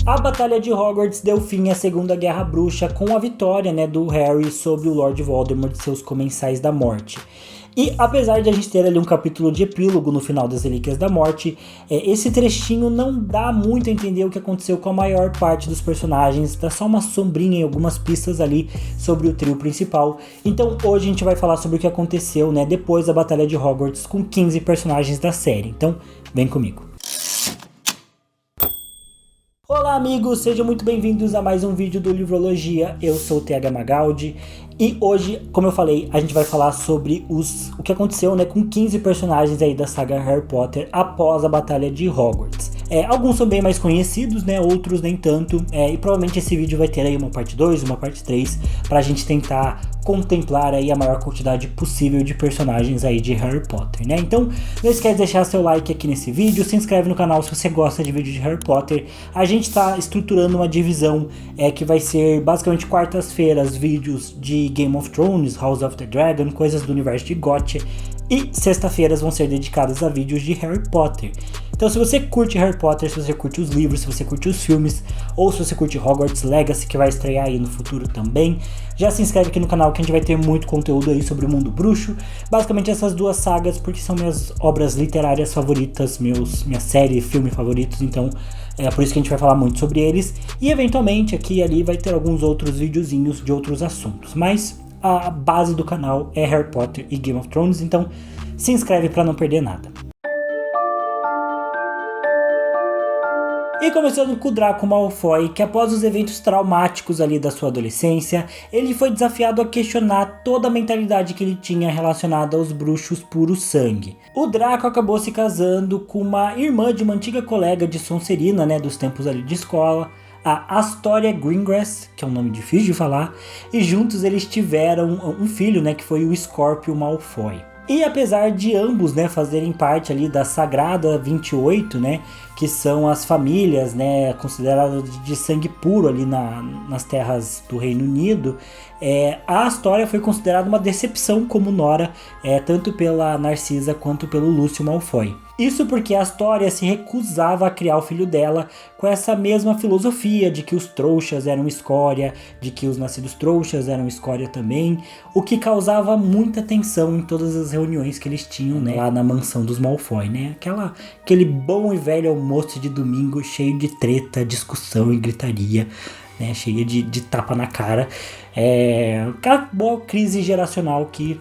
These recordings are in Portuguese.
A Batalha de Hogwarts deu fim à Segunda Guerra Bruxa com a vitória, do Harry sobre o Lord Voldemort e seus Comensais da Morte. E apesar de a gente ter ali um capítulo de epílogo no final das Relíquias da Morte, esse trechinho não dá muito a entender o que aconteceu com a maior parte dos personagens, dá só uma sombrinha em algumas pistas ali sobre o trio principal. Então hoje a gente vai falar sobre o que aconteceu, depois da Batalha de Hogwarts com 15 personagens da série. Então vem comigo. Olá amigos, sejam muito bem-vindos a mais um vídeo do Livrologia. Eu sou o TH Magaldi e hoje, como eu falei, a gente vai falar sobre o que aconteceu com 15 personagens aí da saga Harry Potter após a Batalha de Hogwarts. Alguns são bem mais conhecidos, outros nem tanto, e provavelmente esse vídeo vai ter aí uma parte 2, uma parte 3, pra gente tentar contemplar aí a maior quantidade possível de personagens aí de Harry Potter, Então, não esquece de deixar seu like aqui nesse vídeo, se inscreve no canal se você gosta de vídeo de Harry Potter. A gente tá estruturando uma divisão que vai ser basicamente quartas-feiras vídeos de Game of Thrones, House of the Dragon, coisas do universo de GOT, e sexta-feiras vão ser dedicadas a vídeos de Harry Potter. Então se você curte Harry Potter, se você curte os livros, se você curte os filmes, ou se você curte Hogwarts Legacy, que vai estrear aí no futuro também, já se inscreve aqui no canal que a gente vai ter muito conteúdo aí sobre o mundo bruxo. Basicamente essas duas sagas, porque são minhas obras literárias favoritas, minha série, filme favoritos, então é por isso que a gente vai falar muito sobre eles. E eventualmente aqui e ali vai ter alguns outros videozinhos de outros assuntos, mas a base do canal é Harry Potter e Game of Thrones, então se inscreve para não perder nada. E começando com o Draco Malfoy, que após os eventos traumáticos ali da sua adolescência, ele foi desafiado a questionar toda a mentalidade que ele tinha relacionada aos bruxos puro sangue. O Draco acabou se casando com uma irmã de uma antiga colega de Sonserina, dos tempos ali de escola, a Astoria Greengrass, que é um nome difícil de falar, e juntos eles tiveram um filho, que foi o Scorpio Malfoy. E apesar de ambos, fazerem parte ali da Sagrada 28, que são as famílias, consideradas de sangue puro ali nas terras do Reino Unido, a Astoria foi considerada uma decepção como nora, tanto pela Narcisa quanto pelo Lúcio Malfoy. Isso porque a Astoria se recusava a criar o filho dela com essa mesma filosofia de que os trouxas eram escória, de que os nascidos trouxas eram escória também, o que causava muita tensão em todas as reuniões que eles tinham lá na mansão dos Malfoy, aquele bom e velho almoço de domingo cheio de treta, discussão e gritaria, cheia de tapa na cara, aquela boa crise geracional que,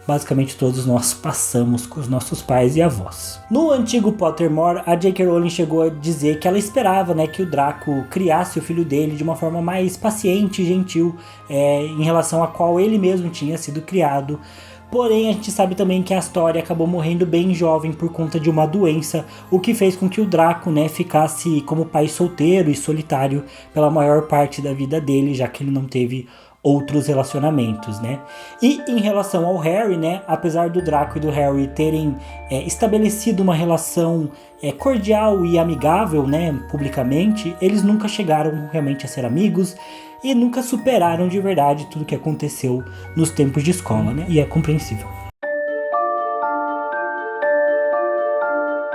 basicamente todos nós passamos com os nossos pais e avós. No antigo Pottermore, a J.K. Rowling chegou a dizer que ela esperava que o Draco criasse o filho dele de uma forma mais paciente e gentil em relação a qual ele mesmo tinha sido criado. Porém, a gente sabe também que a Astoria acabou morrendo bem jovem por conta de uma doença, o que fez com que o Draco ficasse como pai solteiro e solitário pela maior parte da vida dele, já que ele não teve outros relacionamentos, E em relação ao Harry, apesar do Draco e do Harry terem estabelecido uma relação cordial e amigável, publicamente, eles nunca chegaram realmente a ser amigos e nunca superaram de verdade tudo que aconteceu nos tempos de escola, E é compreensível.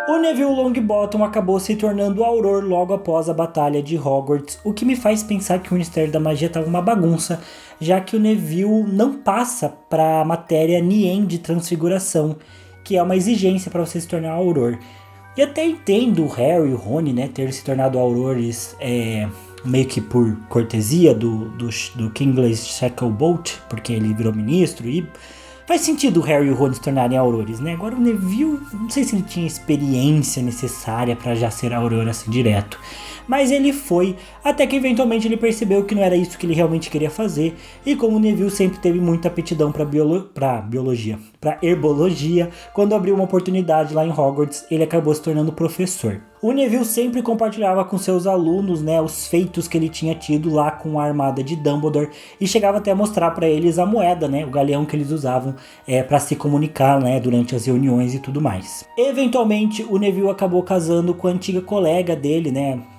O Neville Longbottom acabou se tornando Auror logo após a Batalha de Hogwarts, o que me faz pensar que o Ministério da Magia estava uma bagunça, já que o Neville não passa para a matéria Nien de Transfiguração, que é uma exigência para você se tornar Auror. E até entendo o Harry e o Rony, ter se tornado Aurores meio que por cortesia do Kingsley Shacklebolt, porque ele virou ministro e faz sentido o Harry e o Ron se tornarem Aurores, Agora o Neville, não sei se ele tinha experiência necessária para já ser Auror assim direto. Mas ele foi, até que eventualmente ele percebeu que não era isso que ele realmente queria fazer. E como o Neville sempre teve muita aptidão para herbologia, quando abriu uma oportunidade lá em Hogwarts, ele acabou se tornando professor. O Neville sempre compartilhava com seus alunos, os feitos que ele tinha tido lá com a armada de Dumbledore e chegava até a mostrar para eles a moeda, o galeão que eles usavam para se comunicar, durante as reuniões e tudo mais. Eventualmente, o Neville acabou casando com a antiga colega dele,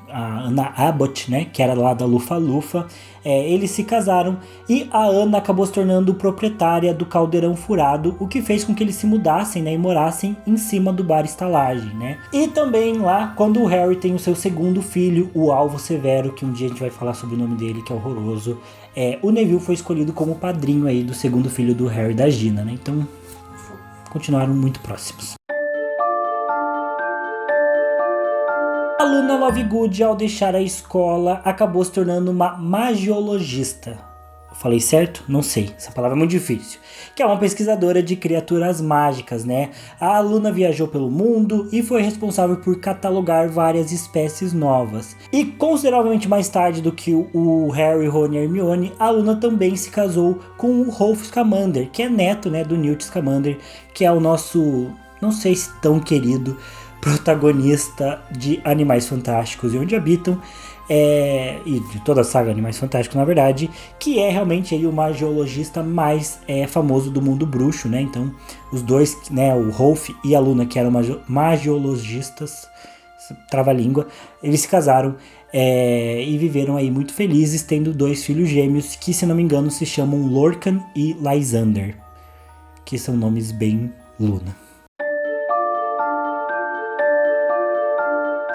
a Anna Abbott, né, que era lá da Lufa-Lufa, eles se casaram e a Anna acabou se tornando proprietária do Caldeirão Furado, o que fez com que eles se mudassem, né, e morassem em cima do bar Estalagem, né. E também lá, quando o Harry tem o seu segundo filho, o Alvo Severo, que um dia a gente vai falar sobre o nome dele, que é horroroso, o Neville foi escolhido como padrinho aí do segundo filho do Harry e da Gina, né, então continuaram muito próximos. A Luna Lovegood, ao deixar a escola, acabou se tornando uma magiologista. Eu falei certo? Não sei, essa palavra é muito difícil. Que é uma pesquisadora de criaturas mágicas, né? A Luna viajou pelo mundo e foi responsável por catalogar várias espécies novas. E consideravelmente mais tarde do que o Harry, Ron e Hermione, a Luna também se casou com o Rolf Scamander, que é neto, né, do Newt Scamander, que é o nosso, não sei se tão querido, protagonista de Animais Fantásticos e Onde Habitam, e de toda a saga Animais Fantásticos, na verdade, que é realmente aí o magiologista mais famoso do mundo bruxo, né? Então, os dois, né, o Rolf e a Luna, que eram magiologistas, trava-língua, eles se casaram e viveram aí muito felizes, tendo 2 filhos gêmeos que, se não me engano, se chamam Lorcan e Lysander, que são nomes bem Luna.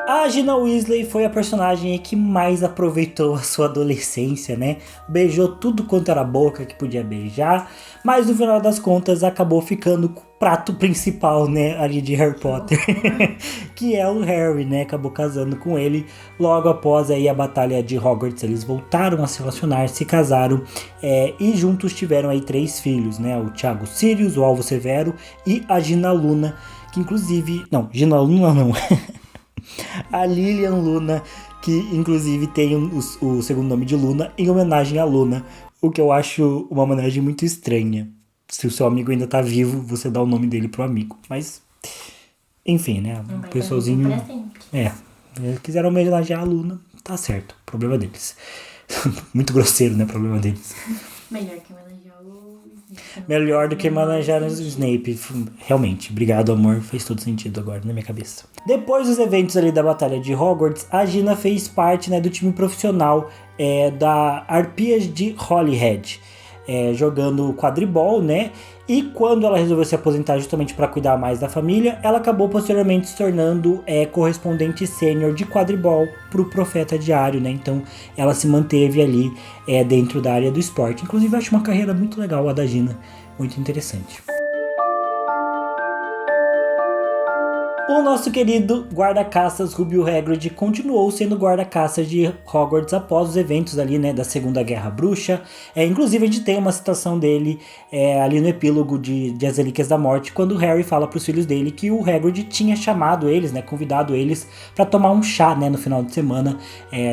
A Gina Weasley foi a personagem que mais aproveitou a sua adolescência, né? Beijou tudo quanto era boca que podia beijar, mas no final das contas acabou ficando com o prato principal, né, ali de Harry Potter, que é o Harry, né? Acabou casando com ele logo após aí a batalha de Hogwarts. Eles voltaram a se relacionar, se casaram e juntos tiveram aí 3 filhos, né? O Thiago Sirius, o Alvo Severo e a Gina Luna, que inclusive... Não, Gina Luna não... A Lilian Luna, que inclusive tem o segundo nome de Luna em homenagem à Luna, o que eu acho uma homenagem muito estranha. Se o seu amigo ainda tá vivo, você dá o nome dele pro amigo. Mas, enfim, né? O pessoalzinho... quiseram homenagear a Luna, tá certo, problema deles. Muito grosseiro, né? Problema deles. Melhor do que homenagear o Snape. Realmente, obrigado, amor. Fez todo sentido agora na minha cabeça. Depois dos eventos ali da Batalha de Hogwarts, a Gina fez parte, né, do time profissional da Harpias de Holyhead, jogando quadribol, né? E quando ela resolveu se aposentar justamente para cuidar mais da família, ela acabou posteriormente se tornando correspondente sênior de quadribol para o Profeta Diário, né? Então ela se manteve ali dentro da área do esporte. Inclusive eu acho uma carreira muito legal a da Gina, muito interessante. O nosso querido guarda-caças Rubio Hagrid continuou sendo guarda-caças de Hogwarts após os eventos ali, né, da Segunda Guerra Bruxa. Inclusive a gente tem uma citação dele ali no epílogo de As Relíquias da Morte, quando o Harry fala para os filhos dele que o Hagrid tinha chamado eles, né, convidado eles para tomar um chá, né, no final de semana,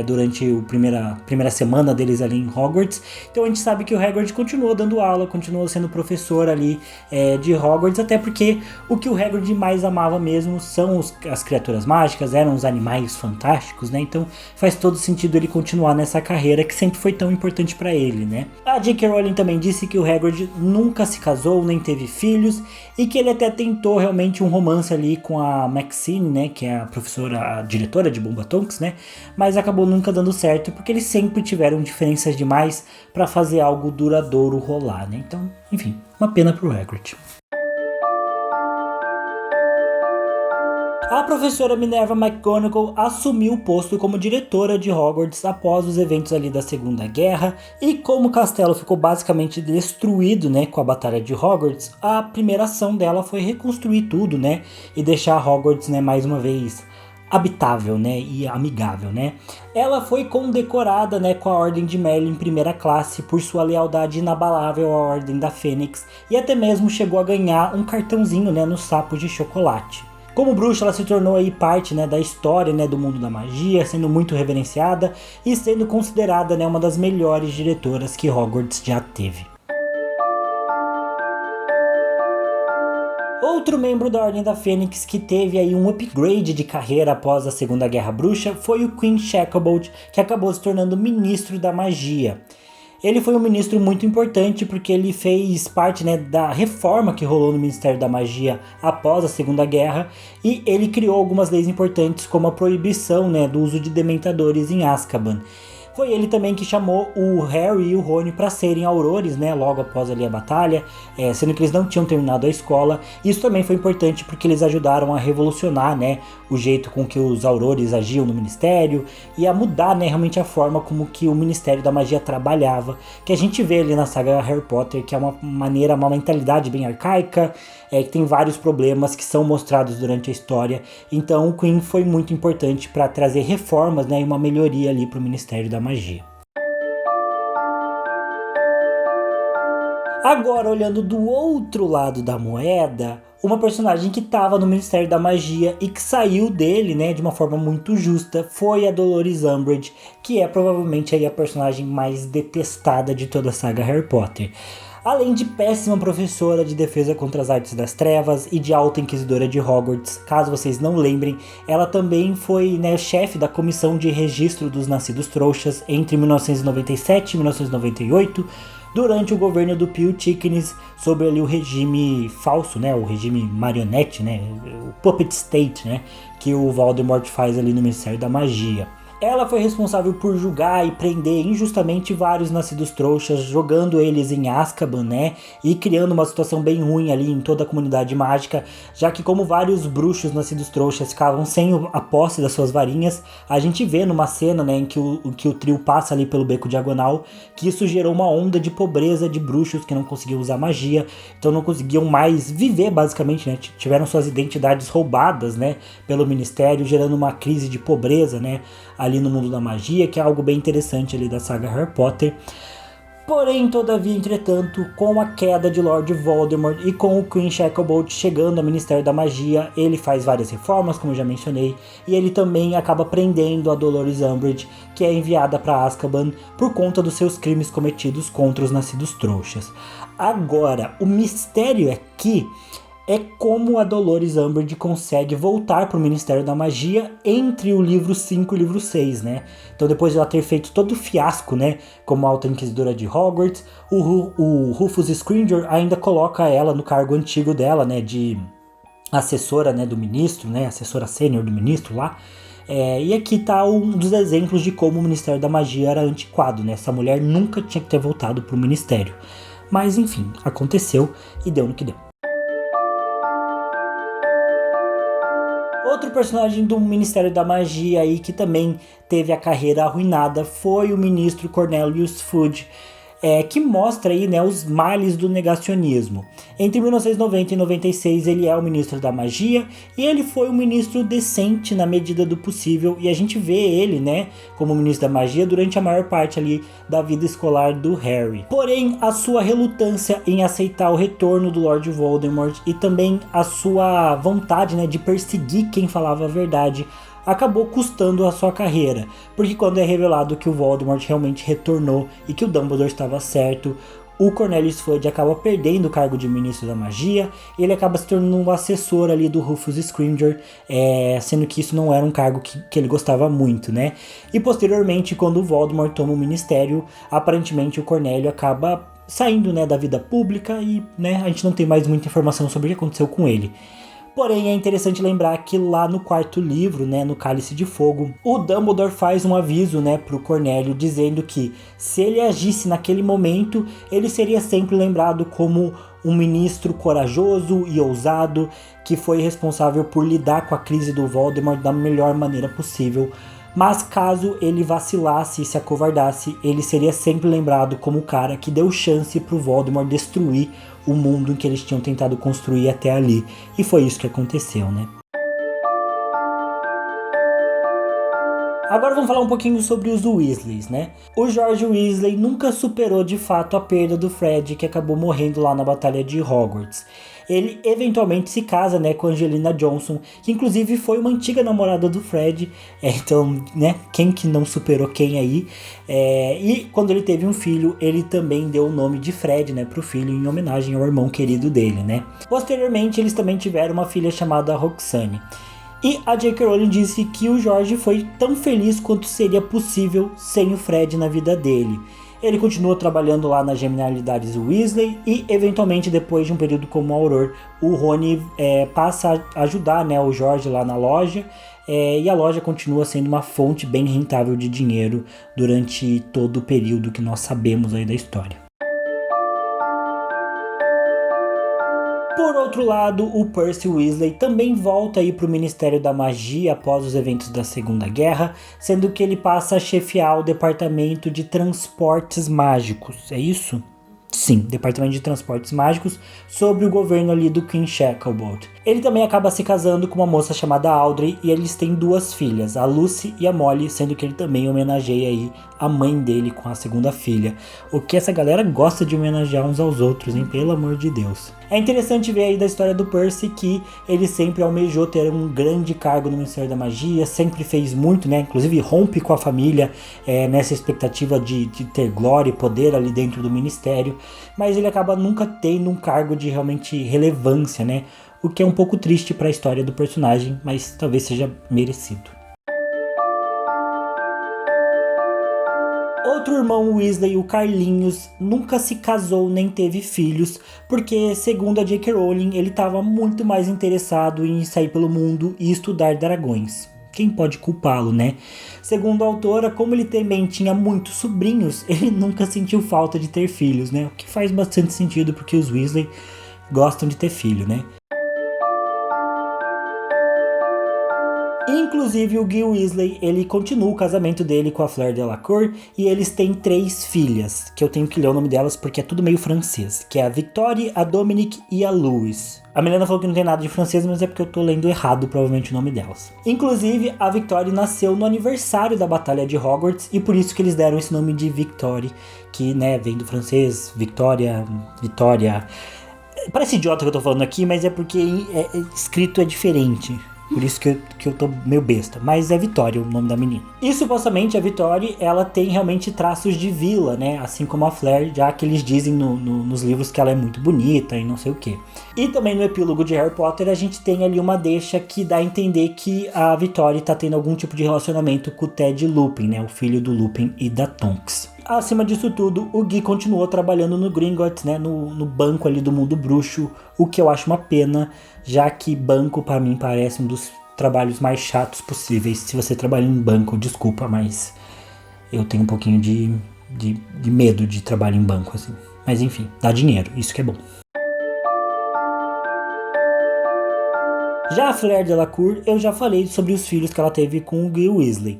durante a primeira semana deles ali em Hogwarts. Então a gente sabe que o Hagrid continuou dando aula, continuou sendo professor ali de Hogwarts, até porque o que o Hagrid mais amava mesmo são as criaturas mágicas, eram os animais fantásticos, né? Então faz todo sentido ele continuar nessa carreira que sempre foi tão importante para ele, né? A J.K. Rowling também disse que o Hagrid nunca se casou, nem teve filhos, e que ele até tentou realmente um romance ali com a Maxine, né? Que é a professora, a diretora de Bombatonks, né? Mas acabou nunca dando certo, porque eles sempre tiveram diferenças demais para fazer algo duradouro rolar, né? Então, enfim, uma pena pro Hagrid. A professora Minerva McGonagall assumiu o posto como diretora de Hogwarts após os eventos ali da Segunda Guerra, e como o castelo ficou basicamente destruído, né, com a Batalha de Hogwarts, a primeira ação dela foi reconstruir tudo, né, e deixar Hogwarts, né, mais uma vez habitável, né, e amigável, né. Ela foi condecorada, né, com a Ordem de Merlin primeira classe por sua lealdade inabalável à Ordem da Fênix, e até mesmo chegou a ganhar um cartãozinho, né, no sapo de chocolate. Como bruxa, ela se tornou aí parte, né, da história, né, do mundo da magia, sendo muito reverenciada e sendo considerada, né, uma das melhores diretoras que Hogwarts já teve. Outro membro da Ordem da Fênix que teve aí um upgrade de carreira após a Segunda Guerra Bruxa foi o Queen Shacklebolt, que acabou se tornando ministro da magia. Ele foi um ministro muito importante porque ele fez parte, né, da reforma que rolou no Ministério da Magia após a Segunda Guerra, e ele criou algumas leis importantes como a proibição, né, do uso de dementadores em Azkaban. Foi ele também que chamou o Harry e o Rony para serem aurores, né, logo após ali a batalha, sendo que eles não tinham terminado a escola. Isso também foi importante porque eles ajudaram a revolucionar, né, o jeito com que os aurores agiam no ministério e a mudar, né, realmente a forma como que o Ministério da Magia trabalhava, que a gente vê ali na saga Harry Potter, que é uma mentalidade bem arcaica, que tem vários problemas que são mostrados durante a história. Então o Queen foi muito importante para trazer reformas, né, e uma melhoria ali para o Ministério da Magia. Agora, olhando do outro lado da moeda, uma personagem que estava no Ministério da Magia e que saiu dele, né, de uma forma muito justa, foi a Dolores Umbridge, que é provavelmente aí a personagem mais detestada de toda a saga Harry Potter. Além de péssima professora de defesa contra as artes das trevas e de alta inquisidora de Hogwarts, caso vocês não lembrem, ela também foi, né, chefe da comissão de registro dos nascidos trouxas entre 1997 e 1998, durante o governo do Pio Tiknes, sobre ali o regime falso, né, o regime marionete, né, o puppet state, né, que o Voldemort faz ali no Ministério da Magia. Ela foi responsável por julgar e prender injustamente vários nascidos trouxas, jogando eles em Azkaban, né? E criando uma situação bem ruim ali em toda a comunidade mágica, já que como vários bruxos nascidos trouxas ficavam sem a posse das suas varinhas, a gente vê numa cena, né, em que o trio passa ali pelo beco diagonal, que isso gerou uma onda de pobreza de bruxos que não conseguiam usar magia, então não conseguiam mais viver basicamente, né? Tiveram suas identidades roubadas, né, pelo ministério, gerando uma crise de pobreza, né, ali no mundo da magia, que é algo bem interessante ali da saga Harry Potter. Porém, todavia, entretanto, com a queda de Lord Voldemort e com o Queen Shacklebolt chegando ao Ministério da Magia, ele faz várias reformas, como eu já mencionei, e ele também acaba prendendo a Dolores Umbridge, que é enviada para Azkaban por conta dos seus crimes cometidos contra os nascidos trouxas. Agora, o mistério aqui é como a Dolores Umbridge consegue voltar para o Ministério da Magia entre o livro 5 e o livro 6, né? Então, depois de ela ter feito todo o fiasco, né, como alta inquisidora de Hogwarts, o Rufus Scringer ainda coloca ela no cargo antigo dela, né, de assessora, né, do ministro, né, assessora sênior do ministro lá. E aqui tá um dos exemplos de como o Ministério da Magia era antiquado, né? Essa mulher nunca tinha que ter voltado para o Ministério. Mas, enfim, aconteceu e deu no que deu. Outro personagem do Ministério da Magia aí que também teve a carreira arruinada foi o ministro Cornelius Fudge, que mostra aí, né, os males do negacionismo. Entre 1990 e 96 ele é o ministro da magia e ele foi um ministro decente na medida do possível, e a gente vê ele, né, como ministro da magia durante a maior parte ali da vida escolar do Harry. Porém, a sua relutância em aceitar o retorno do Lord Voldemort e também a sua vontade, né, de perseguir quem falava a verdade acabou custando a sua carreira, porque quando é revelado que o Voldemort realmente retornou e que o Dumbledore estava certo, o Cornelius Fudge acaba perdendo o cargo de ministro da magia, ele acaba se tornando um assessor ali do Rufus Scringer, sendo que isso não era um cargo que ele gostava muito, né? E posteriormente, quando o Voldemort toma o ministério, aparentemente o Cornélio acaba saindo, né, da vida pública e, né, a gente não tem mais muita informação sobre o que aconteceu com ele. Porém, é interessante lembrar que lá no quarto livro, né, no Cálice de Fogo, o Dumbledore faz um aviso, né, pro Cornélio, dizendo que se ele agisse naquele momento, ele seria sempre lembrado como um ministro corajoso e ousado, que foi responsável por lidar com a crise do Voldemort da melhor maneira possível. Mas caso ele vacilasse e se acovardasse, ele seria sempre lembrado como o cara que deu chance pro Voldemort destruir o mundo que eles tinham tentado construir até ali. E foi isso que aconteceu, né? Agora vamos falar um pouquinho sobre os Weasleys, né? O George Weasley nunca superou de fato a perda do Fred, que acabou morrendo lá na Batalha de Hogwarts. Ele eventualmente se casa, né, com Angelina Johnson, que inclusive foi uma antiga namorada do Fred, então, né, quem que não superou quem aí? E quando ele teve um filho, ele também deu o nome de Fred, né, pro filho, em homenagem ao irmão querido dele, né? Posteriormente, eles também tiveram uma filha chamada Roxane. E a J.K. Rowling disse que o George foi tão feliz quanto seria possível sem o Fred na vida dele. Ele continua trabalhando lá nas Genialidades Weasley e, eventualmente, depois de um período como Auror, o Rony passa a ajudar, né, o Jorge lá na loja, e a loja continua sendo uma fonte bem rentável de dinheiro durante todo o período que nós sabemos aí da história. Por outro lado, o Percy Weasley também volta aí para o Ministério da Magia após os eventos da Segunda Guerra, sendo que ele passa a chefiar o Departamento de Transportes Mágicos, é isso? Sim, Departamento de Transportes Mágicos, sob o governo ali do Queen Shacklebolt. Ele também acaba se casando com uma moça chamada Audrey e eles têm 2 filhas, a Lucy e a Molly, sendo que ele também homenageia aí a mãe dele com a segunda filha. O que essa galera gosta de homenagear uns aos outros, hein? Pelo amor de Deus. É interessante ver aí da história do Percy que ele sempre almejou ter um grande cargo no Ministério da Magia, sempre fez muito, né? Inclusive rompe com a família nessa expectativa de ter glória e poder ali dentro do Ministério, mas ele acaba nunca tendo um cargo de realmente relevância, né? O que é um pouco triste para a história do personagem, mas talvez seja merecido. Outro irmão Weasley, o Carlinhos, nunca se casou nem teve filhos, porque, segundo a J.K. Rowling, ele estava muito mais interessado em sair pelo mundo e estudar dragões. Quem pode culpá-lo, né? Segundo a autora, como ele também tinha muitos sobrinhos, ele nunca sentiu falta de ter filhos, né? O que faz bastante sentido, porque os Weasley gostam de ter filho, né? Inclusive o Gil Weasley, ele continua o casamento dele com a Fleur Delacour e eles têm 3 filhas, que eu tenho que ler o nome delas porque é tudo meio francês, que é a Victoire, a Dominique e a Louise. A Milena falou que não tem nada de francês, mas é porque eu tô lendo errado provavelmente o nome delas. Inclusive, a Victoire nasceu no aniversário da Batalha de Hogwarts e por isso que eles deram esse nome de Victoire, que, né, vem do francês, Vitória. Parece idiota que eu tô falando aqui, mas é porque escrito é diferente. Por isso que eu tô meio besta. Mas é Vitória o nome da menina. E supostamente a Vitória, ela tem realmente traços de vila, né? Assim como a Fleur, já que eles dizem nos livros que ela é muito bonita e não sei o que. E também no epílogo de Harry Potter a gente tem ali uma deixa que dá a entender que a Vitória tá tendo algum tipo de relacionamento com o Ted Lupin, né? O filho do Lupin e da Tonks. Acima disso tudo, o Gui continuou trabalhando no Gringotts, né, no banco ali do mundo bruxo, o que eu acho uma pena, já que banco pra mim parece um dos trabalhos mais chatos possíveis. Se você trabalha em banco, desculpa, mas eu tenho um pouquinho de medo de trabalhar em banco, assim. Mas enfim, dá dinheiro, isso que é bom. Já a Fleur Delacour, eu já falei sobre os filhos que ela teve com o Gui Weasley.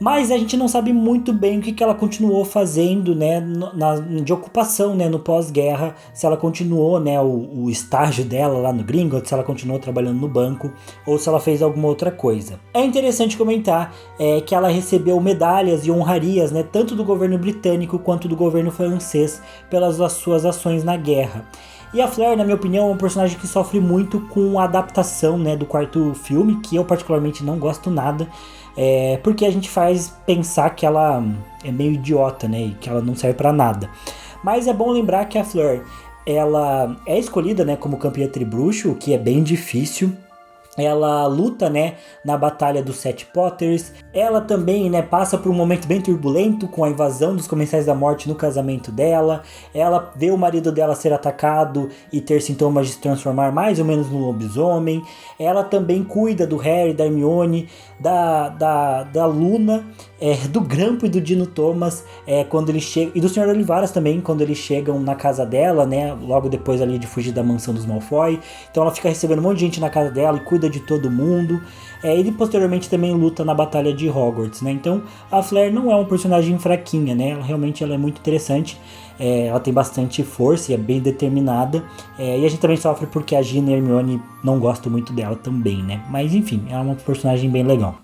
Mas a gente não sabe muito bem o que ela continuou fazendo, né, de ocupação, né, no pós-guerra, se ela continuou, né, o estágio dela lá no Gringotts, se ela continuou trabalhando no banco, ou se ela fez alguma outra coisa. É interessante comentar que ela recebeu medalhas e honrarias, né, tanto do governo britânico quanto do governo francês pelas suas ações na guerra. E a Fleur, na minha opinião, é um personagem que sofre muito com a adaptação, né, do quarto filme, que eu particularmente não gosto nada, porque a gente faz pensar que ela é meio idiota, né, e que ela não serve pra nada. Mas é bom lembrar que a Fleur, ela é escolhida, né, como campeã tribruxo, o que é bem difícil. Ela luta, né, na Batalha dos 7 Potters. Ela também, né, passa por um momento bem turbulento com a invasão dos Comensais da Morte no casamento dela. Ela vê o marido dela ser atacado e ter sintomas de se transformar mais ou menos num lobisomem. Ela também cuida do Harry, da Hermione, da Luna, do Grampo e do Dino Thomas, quando eles chegam, e do Sr. Olivaras também, quando eles chegam na casa dela, né, logo depois ali de fugir da mansão dos Malfoy. Então ela fica recebendo um monte de gente na casa dela e cuida de todo mundo. Ele posteriormente também luta na Batalha de Hogwarts, né? Então a Fleur não é um personagem fraquinha, né? Ela é muito interessante. Ela tem bastante força e é bem determinada. E a gente também sofre porque a Gina e a Hermione não gostam muito dela também, né? Mas enfim, ela é uma personagem bem legal.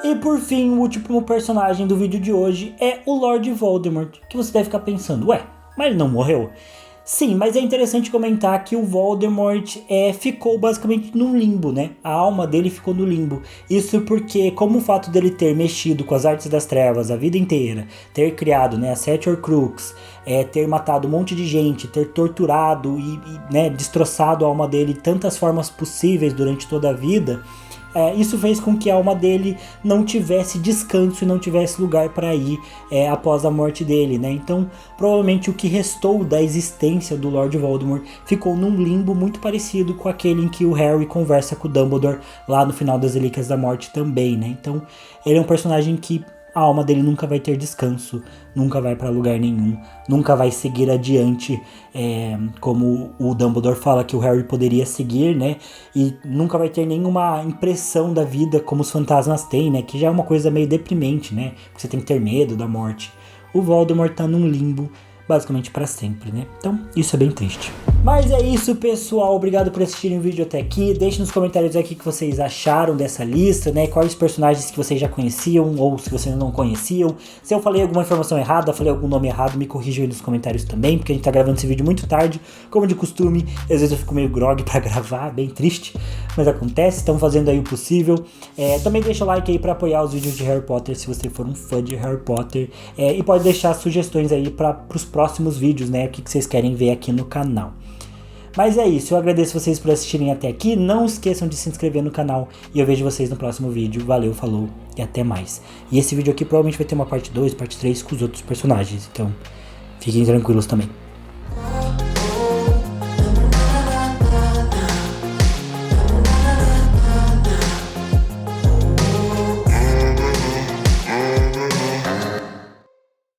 E por fim, o último personagem do vídeo de hoje é o Lord Voldemort, que você deve ficar pensando, ué, mas ele não morreu? Sim, mas é interessante comentar que o Voldemort ficou basicamente no limbo, né? A alma dele ficou no limbo. Isso porque, como o fato dele ter mexido com as artes das trevas a vida inteira, ter criado, né, as 7 Horcruxes, ter matado um monte de gente, ter torturado e né, destroçado a alma dele de tantas formas possíveis durante toda a vida, isso fez com que a alma dele não tivesse descanso e não tivesse lugar para ir após a morte dele, né? Então, provavelmente o que restou da existência do Lord Voldemort ficou num limbo muito parecido com aquele em que o Harry conversa com o Dumbledore lá no final das Relíquias da Morte também, né? Então, ele é um personagem que a alma dele nunca vai ter descanso, nunca vai para lugar nenhum, nunca vai seguir adiante, como o Dumbledore fala que o Harry poderia seguir, né? E nunca vai ter nenhuma impressão da vida como os fantasmas têm, né? Que já é uma coisa meio deprimente, né? Você tem que ter medo da morte. O Voldemort tá num limbo basicamente para sempre, né? Então, isso é bem triste. Mas é isso, pessoal. Obrigado por assistirem o vídeo até aqui. Deixe nos comentários aqui o que vocês acharam dessa lista, né? Quais personagens que vocês já conheciam ou se vocês não conheciam. Se eu falei alguma informação errada, falei algum nome errado, me corrijam aí nos comentários também, porque a gente tá gravando esse vídeo muito tarde, como de costume. Às vezes eu fico meio grog pra gravar, bem triste, mas acontece. Estamos fazendo aí o possível. Também deixa o like aí pra apoiar os vídeos de Harry Potter, se você for um fã de Harry Potter. E pode deixar sugestões aí pros próximos vídeos, né? O que vocês querem ver aqui no canal. Mas é isso, eu agradeço vocês por assistirem até aqui, não esqueçam de se inscrever no canal e eu vejo vocês no próximo vídeo. Valeu, falou e até mais. E esse vídeo aqui provavelmente vai ter uma parte 2, parte 3 com os outros personagens, então fiquem tranquilos também.